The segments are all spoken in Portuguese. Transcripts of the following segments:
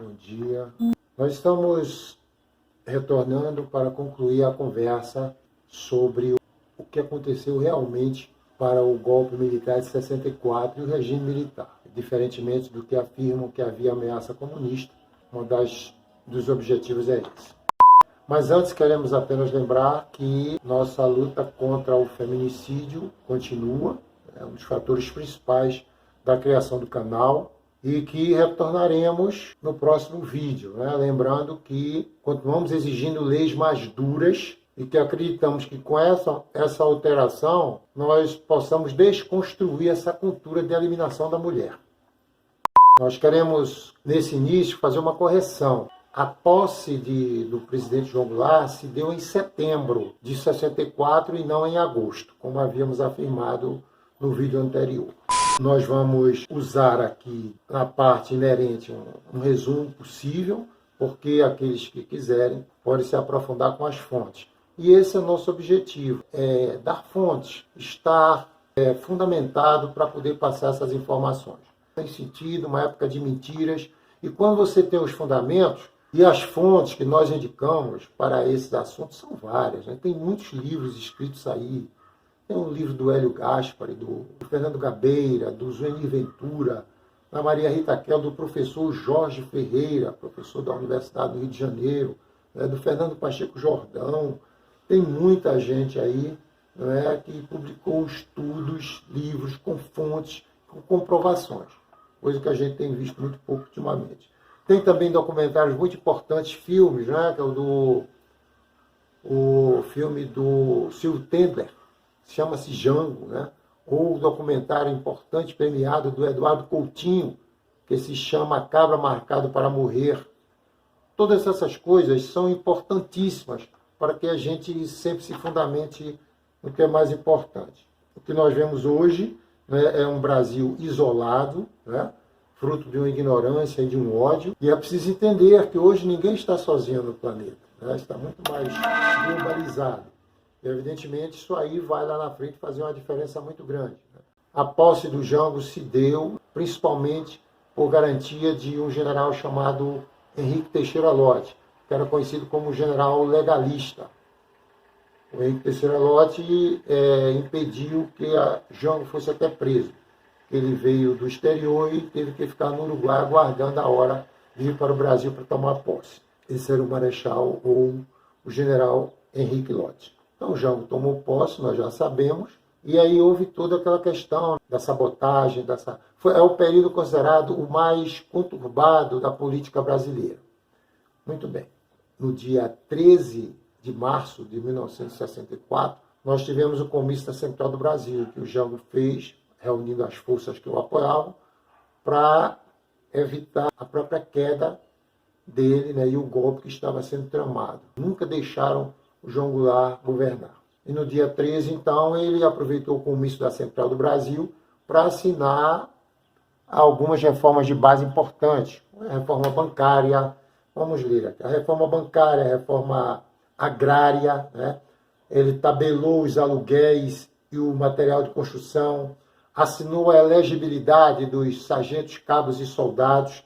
bom dia. Nós estamos retornando para concluir a conversa sobre o que aconteceu realmente para o golpe militar de 64 e o regime militar. Diferentemente do que afirmam que havia ameaça comunista, dos objetivos é esse. Mas antes queremos apenas lembrar que nossa luta contra o feminicídio continua, é um dos fatores principais da criação do canal, e que retornaremos no próximo vídeo, né? Lembrando que continuamos exigindo leis mais duras e que acreditamos que com essa alteração nós possamos desconstruir essa cultura de eliminação da mulher. Nós queremos, nesse início, fazer uma correção. A posse do presidente João Goulart se deu em setembro de 64 e não em agosto, como havíamos afirmado no vídeo anterior. Nós vamos usar aqui, na parte inerente, um resumo possível, porque aqueles que quiserem podem se aprofundar com as fontes. E esse é o nosso objetivo, dar fontes, estar fundamentado para poder passar essas informações. Tem sentido, uma época de mentiras, e quando você tem os fundamentos, e as fontes que nós indicamos para esses assuntos são várias, né? Tem muitos livros escritos aí. Tem um livro do Hélio Gaspari, do Fernando Gabeira, do Zuenir Ventura, da Maria Rita Kel, do professor Jorge Ferreira, professor da Universidade do Rio de Janeiro, do Fernando Pacheco Jordão. Tem muita gente aí, que publicou estudos, livros com fontes, com comprovações, coisa que a gente tem visto muito pouco ultimamente. Tem também documentários muito importantes, filmes, que é o filme do Silvio Tendler, chama-se Jango, ou o documentário importante premiado do Eduardo Coutinho, que se chama A Cabra Marcado para Morrer. Todas essas coisas são importantíssimas para que a gente sempre se fundamente no que é mais importante. O que nós vemos hoje é um Brasil isolado, fruto de uma ignorância e de um ódio. E é preciso entender que hoje ninguém está sozinho no planeta, está muito mais globalizado. E, evidentemente, isso aí vai lá na frente fazer uma diferença muito grande. A posse do Jango se deu principalmente por garantia de um general chamado Henrique Teixeira Lott, que era conhecido como general legalista. O Henrique Teixeira Lott impediu que Jango fosse até preso. Ele veio do exterior e teve que ficar no Uruguai aguardando a hora de ir para o Brasil para tomar posse. Esse era o marechal ou o general Henrique Lott. Então o Jango tomou posse, nós já sabemos, e aí houve toda aquela questão da sabotagem, é o período considerado o mais conturbado da política brasileira. Muito bem. No dia 13 de março de 1964, nós tivemos o Comício da Central do Brasil, que o Jango fez, reunindo as forças que o apoiavam, para evitar a própria queda dele, e o golpe que estava sendo tramado. Nunca deixaram o João Goulart governar. E no dia 13, então, ele aproveitou o Comício da Central do Brasil para assinar algumas reformas de base importantes. A reforma bancária, vamos ler aqui, a reforma bancária, a reforma agrária, ele tabelou os aluguéis e o material de construção, assinou a elegibilidade dos sargentos, cabos e soldados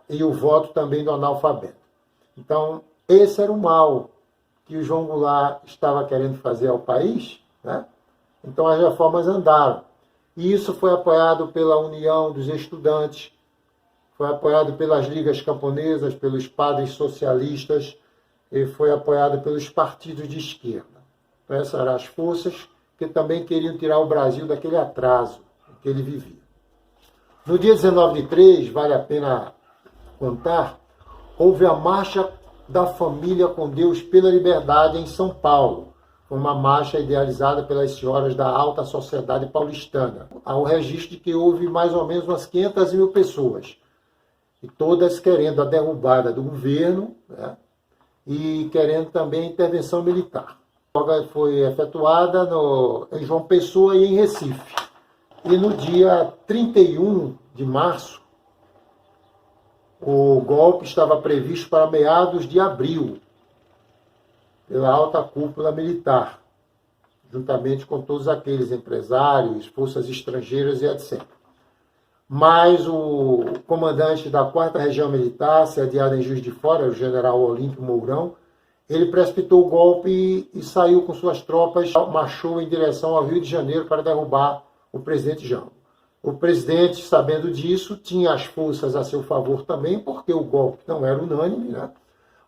e o voto também do analfabeto. Então, esse era o mal que o João Goulart estava querendo fazer ao país, Então as reformas andaram. E isso foi apoiado pela União dos Estudantes, foi apoiado pelas ligas camponesas, pelos padres socialistas e foi apoiado pelos partidos de esquerda. Então essas eram as forças que também queriam tirar o Brasil daquele atraso que ele vivia. No dia 19 de 3, vale a pena contar, houve a Marcha da Família com Deus pela Liberdade em São Paulo. Foi uma marcha idealizada pelas senhoras da alta sociedade paulistana. Há o registro de que houve mais ou menos umas 500 mil pessoas, e todas querendo a derrubada do governo, e querendo também a intervenção militar. A foi efetuada em João Pessoa e em Recife. E no dia 31 de março, o golpe estava previsto para meados de abril, pela alta cúpula militar, juntamente com todos aqueles empresários, forças estrangeiras e etc. mas o comandante da 4ª Região Militar, sediada em Juiz de Fora, o general Olímpio Mourão, ele precipitou o golpe e saiu com suas tropas, marchou em direção ao Rio de Janeiro para derrubar o presidente Jango. O presidente, sabendo disso, tinha as forças a seu favor também, porque o golpe não era unânime, né?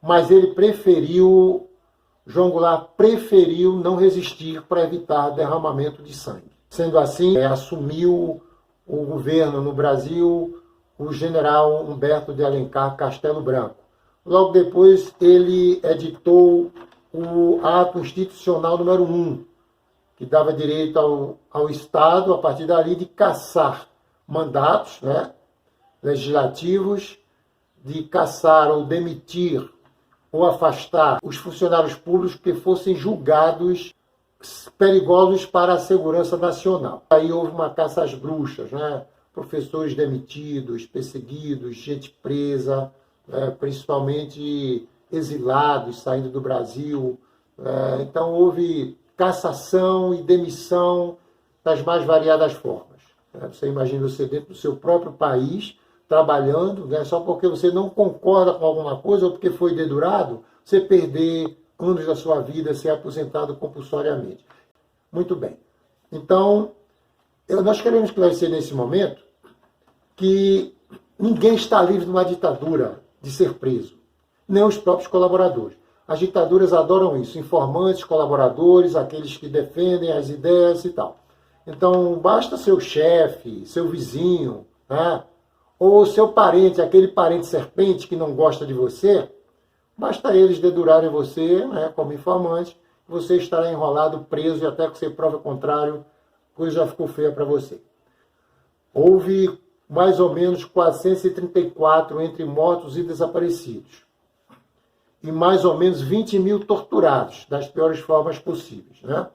Mas ele preferiu, João Goulart preferiu não resistir para evitar derramamento de sangue. Sendo assim, assumiu o governo no Brasil o general Humberto de Alencar Castelo Branco. Logo depois, ele editou o Ato Institucional número 1, que dava direito ao Estado, a partir dali, de cassar mandatos, né, legislativos, de cassar ou demitir ou afastar os funcionários públicos que fossem julgados perigosos para a segurança nacional. Aí houve uma caça às bruxas, né? Professores demitidos, perseguidos, gente presa, principalmente exilados saindo do Brasil. Então houve cassação e demissão das mais variadas formas. Você imagina você dentro do seu próprio país, trabalhando, né? Só porque você não concorda com alguma coisa ou porque foi dedurado, você perder anos da sua vida, ser aposentado compulsoriamente. Muito bem. Então, nós queremos esclarecer nesse momento que ninguém está livre de uma ditadura de ser preso, nem os próprios colaboradores. As ditaduras adoram isso, informantes, colaboradores, aqueles que defendem as ideias e tal. Então, basta seu chefe, seu vizinho, né? Ou seu parente, aquele parente serpente que não gosta de você, basta eles dedurarem você, né, como informante, você estará enrolado, preso, e até que você prove o contrário, a coisa já ficou feia para você. Houve mais ou menos 434 entre mortos e desaparecidos. E mais ou menos 20 mil torturados, das piores formas possíveis, né?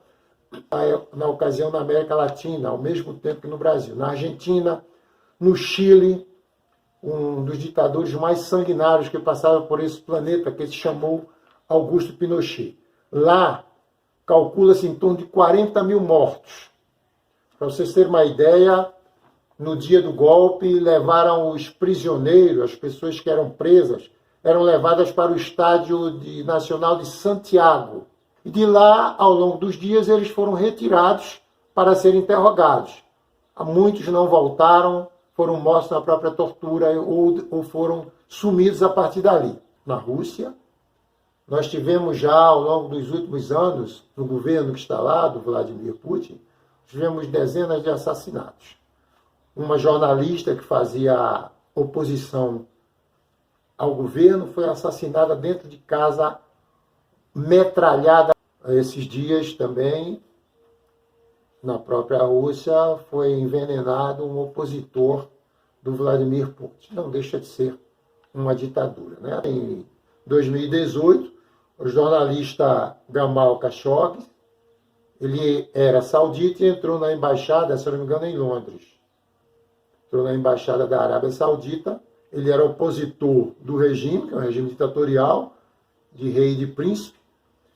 Na ocasião, na América Latina, ao mesmo tempo que no Brasil. Na Argentina, no Chile, um dos ditadores mais sanguinários que passaram por esse planeta, que se chamou Augusto Pinochet. Lá, calcula-se em torno de 40 mil mortos. Para vocês terem uma ideia, no dia do golpe, levaram os prisioneiros, as pessoas que eram presas, eram levadas para o Estádio Nacional de Santiago. E de lá, ao longo dos dias, eles foram retirados para serem interrogados. Muitos não voltaram, foram mortos na própria tortura ou foram sumidos a partir dali. Na Rússia, nós tivemos já, ao longo dos últimos anos, no governo que está lá, do Vladimir Putin, tivemos dezenas de assassinatos. Uma jornalista que fazia oposição ao governo foi assassinada dentro de casa, metralhada. Esses dias também, na própria Rússia, foi envenenado um opositor do Vladimir Putin. Não deixa de ser uma ditadura, né? Em 2018, o jornalista Gamal Khashoggi, ele era saudita e entrou na embaixada, se não me engano, em Londres. Entrou na embaixada da Arábia Saudita. Ele era opositor do regime, que é um regime ditatorial, de rei e de príncipe.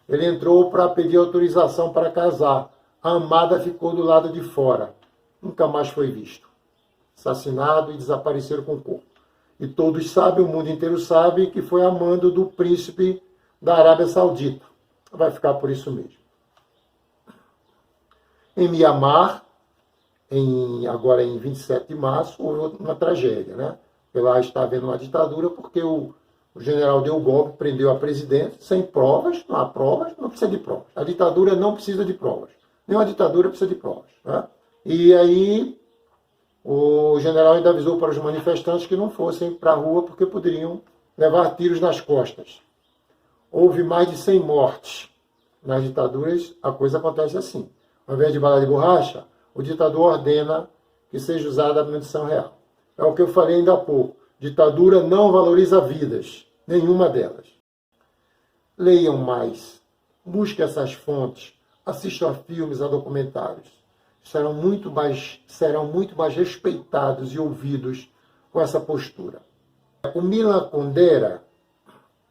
Ele entrou para pedir autorização para casar. A amada ficou do lado de fora. Nunca mais foi visto. Assassinado e desapareceram com o corpo. E todos sabem, o mundo inteiro sabe, que foi a mando do príncipe da Arábia Saudita. Vai ficar por isso mesmo. Em Mianmar, agora em 27 de março, houve uma tragédia, né? Lá está havendo uma ditadura porque o general deu o golpe, prendeu a presidente, sem provas, não há provas, não precisa de provas. A ditadura não precisa de provas. Nenhuma ditadura precisa de provas, né? E aí o general ainda avisou para os manifestantes que não fossem para a rua porque poderiam levar tiros nas costas. Houve mais de 100 mortes. Nas ditaduras, a coisa acontece assim. Ao invés de bala de borracha, o ditador ordena que seja usada a munição real. É o que eu falei ainda há pouco. Ditadura não valoriza vidas, nenhuma delas. Leiam mais, busquem essas fontes, assistam a filmes, a documentários. Serão muito mais respeitados e ouvidos com essa postura. O Milan Kundera,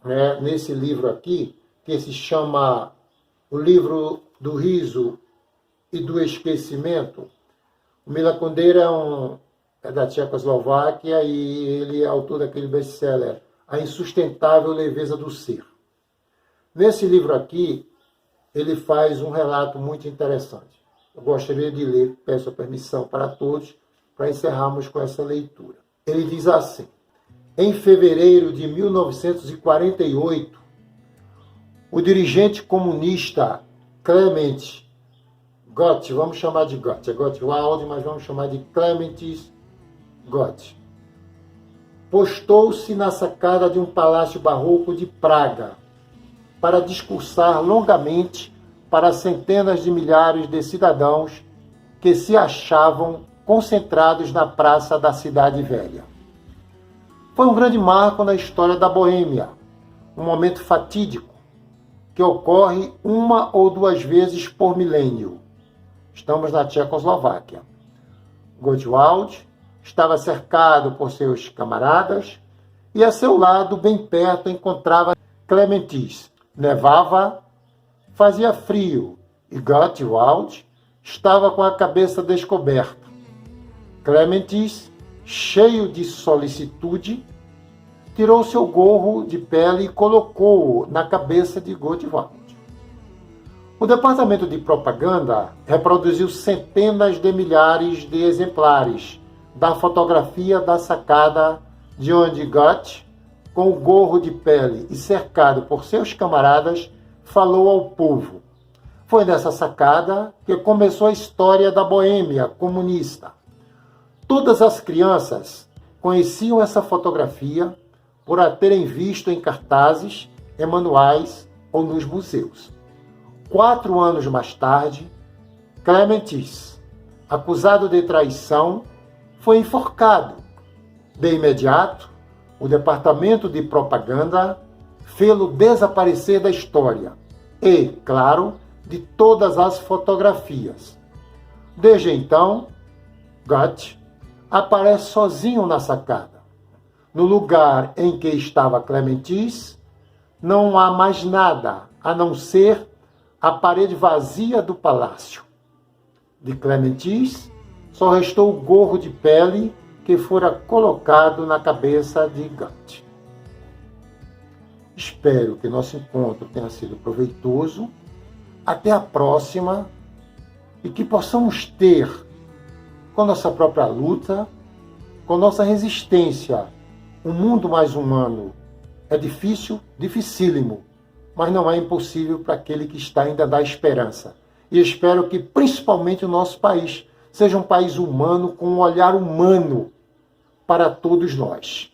né, nesse livro aqui, que se chama O Livro do Riso e do Esquecimento, o Milan Kundera é da Tchecoslováquia e ele é autor daquele best-seller A Insustentável Leveza do Ser. Nesse livro aqui, ele faz um relato muito interessante. Eu gostaria de ler, peço a permissão para todos, para encerrarmos com essa leitura. Ele diz assim: em fevereiro de 1948, o dirigente comunista Clement Gott, vamos chamar de Gott, é Gottwald, mas vamos chamar de Clement Gott, postou-se na sacada de um palácio barroco de Praga para discursar longamente para centenas de milhares de cidadãos que se achavam concentrados na praça da Cidade Velha. Foi um grande marco na história da Boêmia, um momento fatídico que ocorre uma ou duas vezes por milênio. Estamos na Tchecoslováquia. Gottwald estava cercado por seus camaradas e a seu lado, bem perto, encontrava Clementis. Nevava, fazia frio e Gottwald estava com a cabeça descoberta. Clementis, cheio de solicitude, tirou seu gorro de pele e colocou-o na cabeça de Gottwald. O departamento de propaganda reproduziu centenas de milhares de exemplares da fotografia da sacada de onde Gott, com o gorro de pele e cercado por seus camaradas, falou ao povo. Foi nessa sacada que começou a história da Boêmia comunista. Todas as crianças conheciam essa fotografia por a terem visto em cartazes, em manuais ou nos museus. 4 anos mais tarde, Clementis, acusado de traição, foi enforcado. De imediato, o departamento de propaganda fê-lo desaparecer da história e, claro, de todas as fotografias. Desde então, Gott aparece sozinho na sacada. No lugar em que estava Clementis, não há mais nada a não ser a parede vazia do palácio. De Clementis, só restou o gorro de pele que fora colocado na cabeça de Gott. Espero que nosso encontro tenha sido proveitoso. Até a próxima e que possamos ter, com nossa própria luta, com nossa resistência, um mundo mais humano. É difícil, dificílimo, mas não é impossível para aquele que está ainda da esperança. E espero que, principalmente, o nosso país seja um país humano, com um olhar humano para todos nós.